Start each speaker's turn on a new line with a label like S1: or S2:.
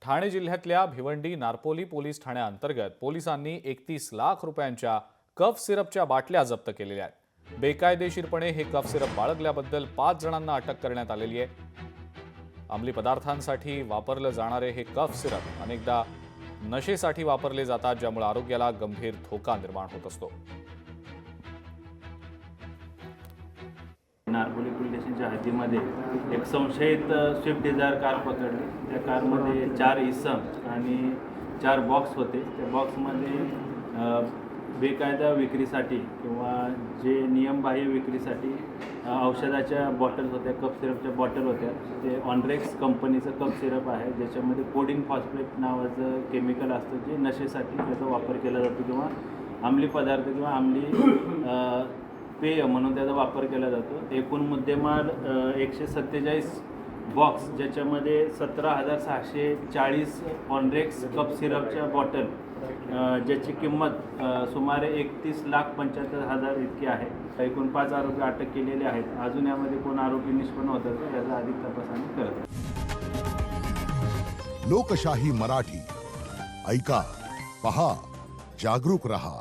S1: ठाणे जिल्ह्यातल्या भिवंडी नारपोली पोलीस ठाण्याअंतर्गत पोलिसांनी 31 लाख रुपयांच्या कफ सिरपच्या बाटल्या जप्त केलेल्या आहेत। बेकायदेशीरपणे हे कफ सिरप बाळगल्याबद्दल 5 जणांना अटक करण्यात आलेली आहे। अंमली पदार्थांसाठी वापरले जाणारे हे कफ सिरप अनेकदा नशेसाठी वापरले जातात, ज्यामुळे आरोग्याला गंभीर धोका निर्माण होत असतो।
S2: नारपोली पोलीस स्टेशनच्या हद्दीमध्ये एक संशयित स्विफ्ट डिझायर कार पकडली। त्या कारमध्ये 4 इसम आणि 4 बॉक्स होते। त्या बॉक्समध्ये बेकायदा विक्रीसाठी किंवा जे नियमबाह्य विक्रीसाठी औषधाच्या बॉटल्स होत्या, कफ सिरपच्या बॉटल होत्या। ते ऑनरेक्स कंपनीचं कफ सिरप आहे, ज्याच्यामध्ये कोडिन फॉस्फेट नावाचं केमिकल असतं, जे नशेसाठी त्याचा वापर केला जातो किंवा अंमली पदार्थ किंवा अंमली पेय म्हणून त्याचा वापर केला जातो। एकूण मुद्देमाल 147 बॉक्स, ज्याच्यामध्ये 17,640 ऑनरेक्स कप सिरपच्या बॉटल, ज्याची किंमत सुमारे 31,75,000 इतकी आहे। एकूण 5 आरोपी अटक केलेले आहेत। अजून यामध्ये कोण आरोपी निष्पन्न होतात तर त्याचा अधिक तपास आम्ही करत आहोत।
S3: लोकशाही मराठी ऐका, पहा, जागरूक रहा।